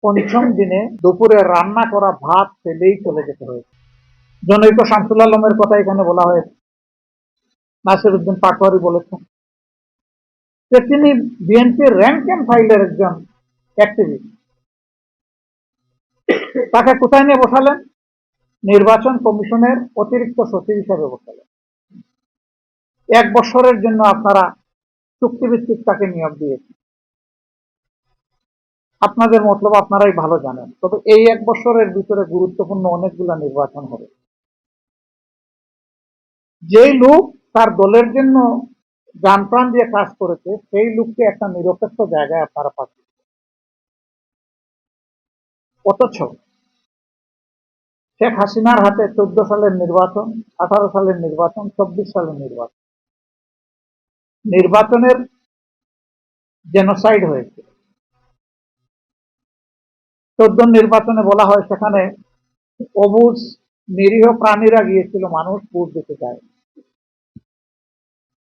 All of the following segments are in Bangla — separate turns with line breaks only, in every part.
পঞ্চম দিনে দুপুরে রান্না করা ভাত ফেলেই চলে যেতে হয়েছে। জনৈক শামসুল আলমের কথা এখানে বলা হয়েছে, নাসির উদ্দিন পাটোয়ারি বলেছেন যে তিনি বিএনপির র্যাঙ্ক এন্ড ফাইলের একজন অ্যাক্টিভিস্ট। তাকে কোথায় নিয়ে বসালেন? নির্বাচন কমিশনের অতিরিক্ত সচিব হিসাবে বসালেন। 1 বছরের জন্য আপনারা চুক্তিভিত্তিক তাকে নিয়োগ দিয়েছেন। আপনাদের মতলব আপনারাই ভালো জানেন। তবে এই 1 বছরের ভিতরে গুরুত্বপূর্ণ অনেকগুলো নির্বাচন হবে। যেই লোক তার দলের জন্য জান প্রাণ দিয়ে কাজ করেছে সেই লোককে একটা নিরপেক্ষ জায়গায় আপনারা পাচ্ছেন। অথচ শেখ হাসিনার হাতে 14 সালের নির্বাচন, 18 সালের নির্বাচন, 24 সালের নির্বাচনের জেনোসাইড হয়েছে। 14 নির্বাচনে বলা হয় সেখানে অবুঝ নিরীহ প্রাণীরা গিয়েছিল, মানুষ ভোট দিতে যায়।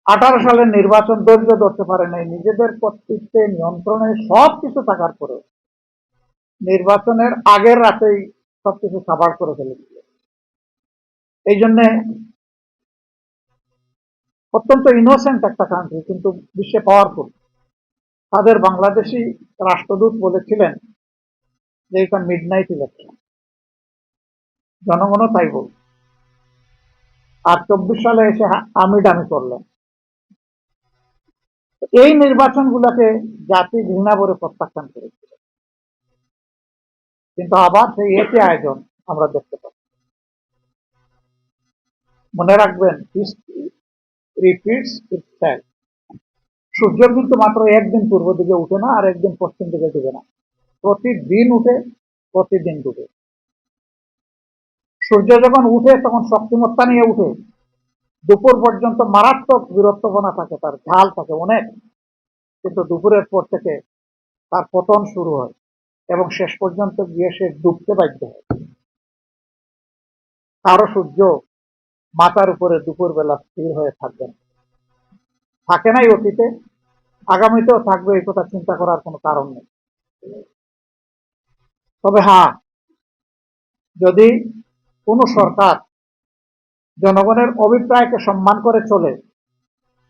18 সালের নির্বাচন ধৈর্য ধরতে পারে নাই, নিজেদের কর্তৃত্বে নিয়ন্ত্রণে সবকিছু থাকার পরে নির্বাচনের আগের রাতেই সবকিছু সাবার করে ফেলেছিল। এই জন্য অত্যন্ত ইনোসেন্ট একটা কান্ট্রি, কিন্তু বিশ্বে পাওয়ারফুল। তাদের বাংলাদেশি রাষ্ট্রদূত বলেছিলেন যে এটা মিডনাইট ইলেকশন, জনগণও তাই বল। আর 24 সালে এসে আমিডামি করলেন। এই নির্বাচনগুলোকে জাতি ঘৃণা করে প্রত্যাখ্যান করেছিল, কিন্তু আবার সেই একই আয়োজন আমরা দেখতে পাচ্ছি। মনে রাখবেন, হিস্ট্রি রিপিটস ইটসেলফ। সূর্য কিন্তু মাত্র একদিন পূর্ব দিকে উঠে না আর একদিন পশ্চিম দিকে ডুবে না, প্রতিদিন উঠে, প্রতিদিন ডুবে। সূর্য যখন উঠে তখন শক্তিমত্তা নিয়ে উঠে, দুপুর পর্যন্ত মারাত্মক বীরত্বপনা থাকে, তার ঝাল থাকে অনেক, কিন্তু দুপুরের পর থেকে তার পতন শুরু হয় এবং শেষ পর্যন্ত গিয়ে সে ডুবতে বাধ্য হয়। কারো সূর্য মাথার উপরে দুপুর বেলা স্থির হয়ে থাকবেন, থাকে নাই অতীতে, আগামীতেও থাকবে, এই কথা চিন্তা করার কোনো কারণ নেই। তবে হ্যাঁ, যদি কোনো সরকার জনগণের অভিপ্রায়কে সম্মান করে চলে,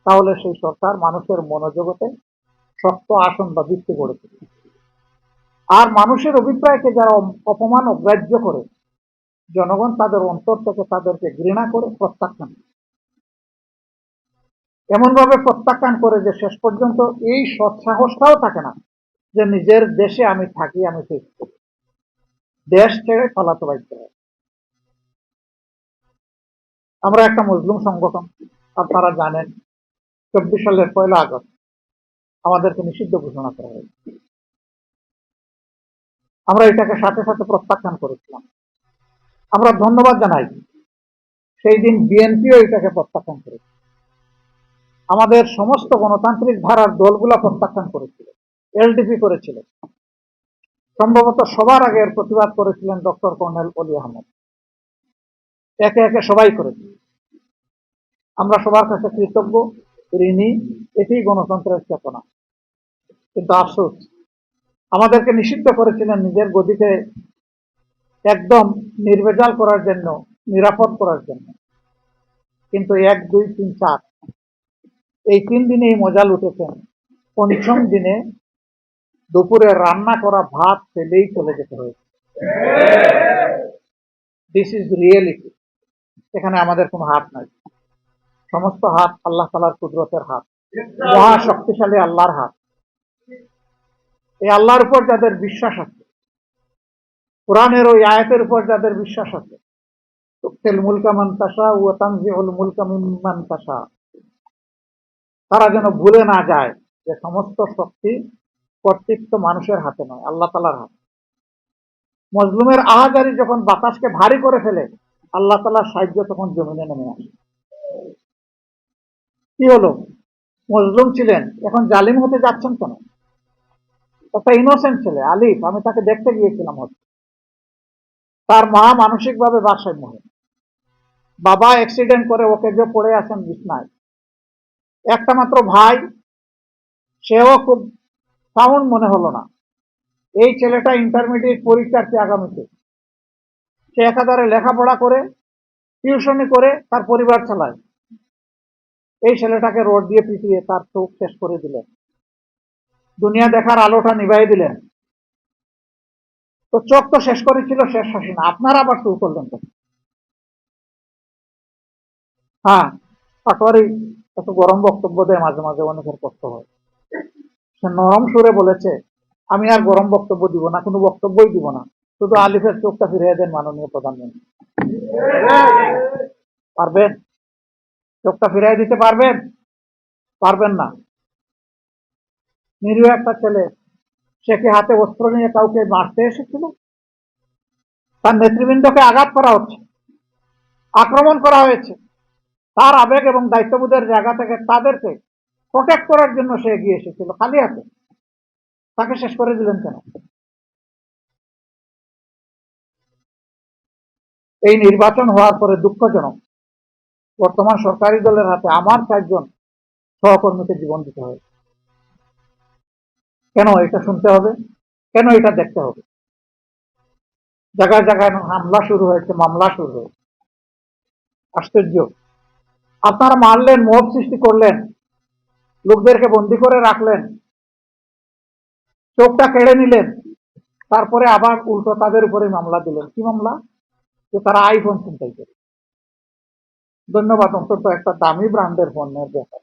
তাহলে সেই সরকার মানুষের মনোজগতে শক্ত আসন বা ভিত্তি গড়ে তোলে। আর মানুষের অভিপ্রায়কে যারা অপমান অগ্রাহ্য করে, জনগণ তাদের অন্তর থেকে তাদেরকে ঘৃণা করে প্রত্যাখ্যান, এমন ভাবে প্রত্যাখ্যান করে যে শেষ পর্যন্ত এই সৎসাহসটাও থাকে না যে নিজের দেশে আমি থাকি, আমি ঠিক দেশ ছেড়ে পালাতে বাধ্য হয়। আমরা একটা মুসলিম সংগঠন, আপনারা জানেন 24 সালের 1 আগস্ট আমাদেরকে নিষিদ্ধ ঘোষণা করা হয়েছে। আমরা এটাকে সাথে সাথে প্রত্যাখ্যান করেছিলাম। আমরা ধন্যবাদ জানাই, সেই দিন বিএনপিও এটাকে প্রত্যাখ্যান করেছে, আমাদের সমস্ত গণতান্ত্রিক ধারার দলগুলা প্রত্যাখ্যান করেছিল, এলডিপি করেছিল। সম্ভবত সবার আগে এর প্রতিবাদ করেছিলেন ডক্টর কর্নেল অলি আহমদ। একে একে সবাই করেছে। আমরা সবার কাছে কৃতজ্ঞ, ঋণী, এটি গণতন্ত্রের চেতনা। কিন্তু আফসোস, আমাদেরকে নিষিদ্ধ করেছিলেন নিজের গদিকে একদম নির্ভেজাল করার জন্য, নিরাপদ করার জন্য। কিন্তু 1, 2, 3, 4 এই 3 দিনেই মজা লুটেছেন। পঞ্চম দিনে দুপুরে রান্না করা ভাত ফেলেই চলে যেতে হয়েছে। This is reality. এখানে আমাদের কোনো হাত নাই, সমস্ত হাত আল্লাহ তাআলার কুদরতের হাত, মহা শক্তিশালী আল্লাহর হাত। এই আল্লাহর উপর যাদের বিশ্বাস আছে, কোরআনের ওই আয়াতের উপর যাদের বিশ্বাস আছে, তুতিল মুলকা মান তাশা ওয়া তানজিউল মুলকা মিম্মান তাশা, তারা যেন ভুলে না যায় যে সমস্ত শক্তি কর্তৃত্ব মানুষের হাতে নয়, আল্লাহ তাআলার হাতে। মজলুমের আহাজারি যখন বাতাসকে ভারী করে ফেলে, আল্লাহ তাআলার সাহায্য তখন জমিনে নেমে আসে। কি হলো? মজলুম ছিলেন, এখন জালিম হতে যাচ্ছেন কেন? একটা ইনোসেন্ট ছেলে আলিফ, আমি তাকে দেখতে গিয়েছিলাম, হচ্ছে তার মা মানসিকভাবে ভারসাম্যহীন, বাবা অ্যাক্সিডেন্ট করে ওকে যে পড়ে আছেন বিছনায়, একটা মাত্র ভাই, সেও খুব সাউন্ড মনে হলো না, এই ছেলেটা ইন্টারমিডিয়েট পরীক্ষার্থী আগামীতে, সে একাধারে লেখাপড়া করে, টিউশনি করে তার পরিবার চালায়। এই ছেলেটাকে রড দিয়ে পিটিয়ে তার চোখ শেষ করে দিলেন, দুনিয়া দেখার আলোটা নিভাই দিলেন। তো চোখ তো শেষ করেছিল শেষ হাসিনা, আপনারা আবার শুরু করলেন তো। হ্যাঁ, পাটোয়ারি এত গরম বক্তব্য দেয়, মাঝে মাঝে অনেকের কষ্ট হয়। সে নরম সুরে বলেছে, আমি আর গরম বক্তব্য দিব না, কোনো বক্তব্যই দিব না, শুধু আলিফের চোখটা ফিরিয়ে দেন মাননীয় প্রধানমন্ত্রী। পারবেন? চোখটা ফিরিয়ে দিতে পারবেন? পারবেন না। নিরীহ একটা ছেলে, সে কি হাতে অস্ত্র নিয়ে কাউকে মারতে এসেছিল? তার নেতৃবৃন্দকে আঘাত করা হচ্ছে, আক্রমণ করা হয়েছে, তার আবেগ এবং দায়িত্ববোধের জায়গা থেকে তাদেরকে প্রোটেক্ট করার জন্য সে এগিয়ে এসেছিল খালি হাতে। তাকে শেষ করে দিলেন কেন? এই নির্বাচন হওয়ার পরে দুঃখজনক, বর্তমান সরকারি দলের হাতে আমার 4জন সহকর্মীকে জীবন দিতে হবে। কেন এটা শুনতে হবে? কেন এটা দেখতে হবে? জায়গায় জায়গায় হামলা শুরু হয়েছে, মামলা শুরু হয়েছে। আশ্চর্য! আপনারা মারলেন, মব সৃষ্টি করলেন, লোকদেরকে বন্দি করে রাখলেন, চোখটা কেড়ে নিলেন, তারপরে আবার উল্টো তাদের উপরে মামলা দিলেন। কি মামলা? যে তারা আইফোন ছিনতাই করে। ধন্যবাদ, অন্তত একটা দামি ব্র্যান্ডের পণ্যের ব্যাপার।